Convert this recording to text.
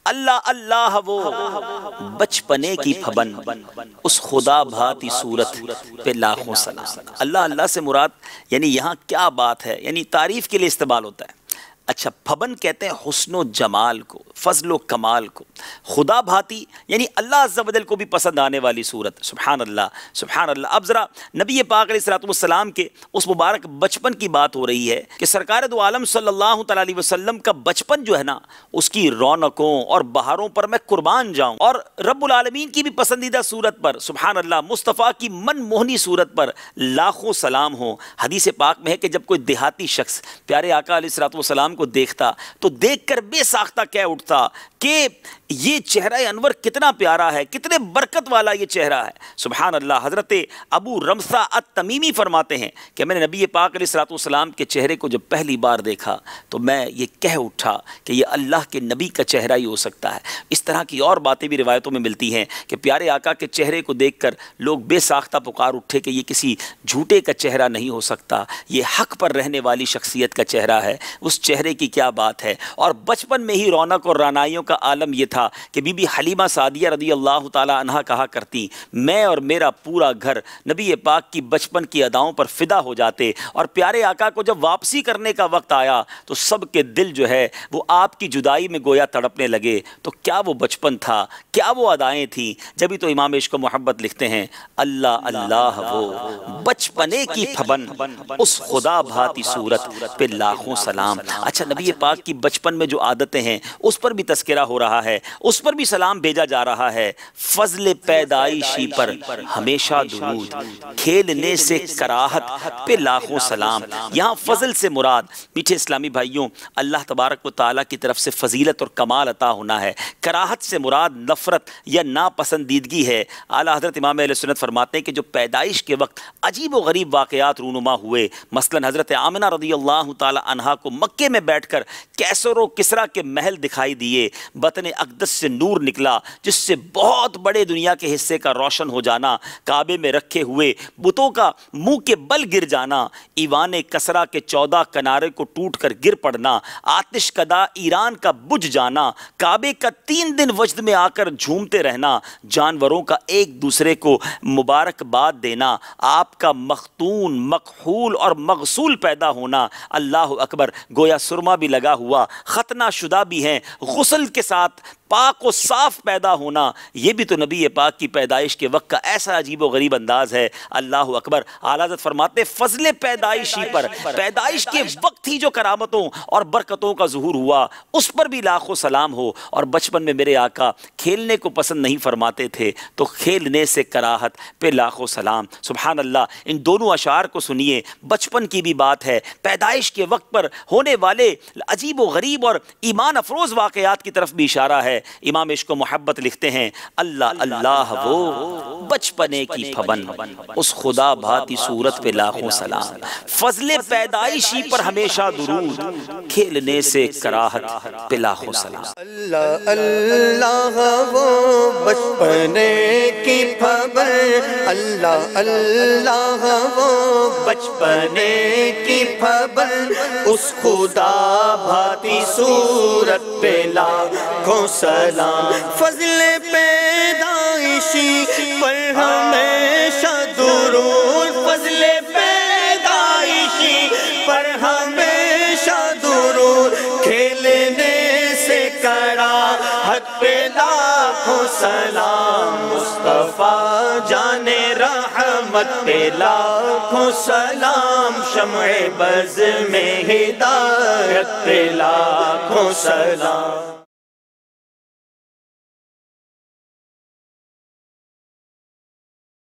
اللہ اللہ وہ بچپنے کی پھبن، اس خدا بھاتی صورت پہ لاکھوں سلام۔ اللہ اللہ سے مراد یعنی یہاں کیا بات ہے، یعنی تعریف کے لیے استعمال ہوتا ہے۔ اچھا، پھبن کہتے ہیں حسن و جمال کو، فضل و کمال کو۔ خدا بھاتی یعنی اللہ عز و جل کو بھی پسند آنے والی صورت۔ سبحان اللہ سبحان اللہ۔ اب ذرا نبی پاک علیہ السلام کے اس مبارک بچپن کی بات ہو رہی ہے کہ سرکار دو عالم صلی اللہ تعالی علیہ وسلم کا بچپن جو ہے نا، اس کی رونقوں اور بہاروں پر میں قربان جاؤں، اور رب العالمین کی بھی پسندیدہ صورت پر، سبحان اللہ، مصطفیٰ کی من موہنی صورت پر لاکھوں سلام ہو۔ حدیث پاک میں ہے کہ جب کوئی دیہاتی شخص پیارے آقا علیہ السلام کو دیکھتا تو دیکھ کر بے ساختہ کہہ اٹھتا کہ یہ چہرہ انور کتنا پیارا ہے، کتنے برکت والا یہ چہرہ ہے۔ سبحان اللہ۔ حضرت ابو رمثہ التمیمی فرماتے ہیں کہ میں نے نبی پاک علیہ السلام کے چہرے کو جب پہلی بار دیکھا تو میں یہ کہہ اٹھا کہ یہ اللہ کے نبی کا چہرہ ہی ہو سکتا ہے۔ اس طرح کی اور باتیں بھی روایتوں میں ملتی ہیں کہ پیارے آقا کے چہرے کو دیکھ کر لوگ بے ساختہ پکار اٹھے کہ یہ کسی جھوٹے کا چہرہ نہیں ہو سکتا، یہ حق پر رہنے والی شخصیت کا چہرہ ہے، اس چہرے کی کیا بات ہے۔ اور بچپن میں ہی رونق اور رعنائیوں کا عالم یہ تھا کہ بی بی حلیمہ سعدیہ رضی اللہ تعالی عنہا کہا کرتی، میں اور میرا پورا گھر نبی پاک کی بچپن کی اداؤں پر فدا ہو جاتے، اور پیارے آقا کو جب واپسی کرنے کا وقت آیا تو سب کے دل جو ہے وہ آپ کی جدائی میں گویا تڑپنے لگے۔ تو کیا وہ بچپن تھا، کیا وہ ادائیں تھیں؟ جبھی تو امام عشق و محبت لکھتے ہیں، اللہ اللہ وہ بچپنے کی پھبن، اس خدا بھاتی صورت پہ لاکھوں سلام۔ اچھا، نبی پاک کی بچپن میں جو عادتیں ہیں اس پر بھی تذکرہ ہو رہا ہے، اس پر بھی سلام بھیجا جا رہا ہے۔ فضل پیدائشی پر ہمیشہ درود، کھیلنے سے کراہت پہ لاکھوں سلام۔ یہاں فضل سے مراد میٹھے اسلامی بھائیوں اللہ تبارک و تعالیٰ کی طرف سے فضیلت اور کمال عطا ہونا ہے۔ کراہت سے مراد نفرت یا ناپسندیدگی ہے۔ اعلیٰ حضرت امام اہل سنت فرماتے ہیں کہ جو پیدائش کے وقت عجیب و غریب واقعات رونما ہوئے، مثلا حضرت آمنہ رضی اللہ تعالی عنہا کو مکے میں بیٹھ کر کیسر و کسریٰ کے محل دکھائی دیے، بطن اقدس سے نور نکلا جس سے بہت بڑے دنیا کے حصے کا روشن ہو جانا، کعبے میں رکھے ہوئے بتوں کا منہ کے بل گر جانا، ایوان کسریٰ کے 14 کنارے کو ٹوٹ کر گر پڑنا، آتش کدا ایران کا بجھ جانا، کعبے کا 3 دن وجد میں آ کر جھومتے رہنا، جانوروں کا ایک دوسرے کو مبارکباد دینا، آپ کا مختون مکحول اور مغسول پیدا ہونا، اللہ اکبر، گویا سرما بھی لگا ہوا، ختنہ شدہ بھی ہیں، غسل کے ساتھ پاک و صاف پیدا ہونا، یہ بھی تو نبی پاک کی پیدائش کے وقت کا ایسا عجیب و غریب انداز ہے۔ اللہ اکبر۔ اعلیٰ حضرت فرماتے فضل پیدائشی پر، پیدائش کے وقت ہی جو کرامتوں اور برکتوں کا ظہور ہوا اس پر بھی لاکھوں سلام ہو۔ اور بچپن میں میرے آقا کھیلنے کو پسند نہیں فرماتے تھے، تو کھیلنے سے کراہت پہ لاکھوں سلام۔ سبحان اللہ۔ ان دونوں اشعار کو سنیے، بچپن کی بھی بات ہے، پیدائش کے وقت پر ہونے والے عجیب و غریب اور ایمان افروز واقعات کی طرف بھی اشارہ ہے۔ امام عشق و محبت لکھتے ہیں، اللہ اللہ وہ بچپنے کی پھبن، اس خدا بھاتی صورت پہ لاکھوں سلام، فضل پیدائشی پر ہمیشہ درود، کھیلنے سے کراہت پہ لاکھوں سلام۔ اللہ اللہ وہ بچپنے کی پھبن، اللہ اللہ وہ بچپنے کی پھبن، اس خدا بھاتی صورت پہ لاکھوں سلام، فضل پیدائشی پر ہمیشہ درود، فضل پیدائشی پر ہمیشہ درود، کھیلنے سے کراہت پہ لاکھوں سلام، مصطفیٰ جان رحمت پہ لاکھوں سلام، شمع بز میں ہدایت پہ لاکھوں سلام۔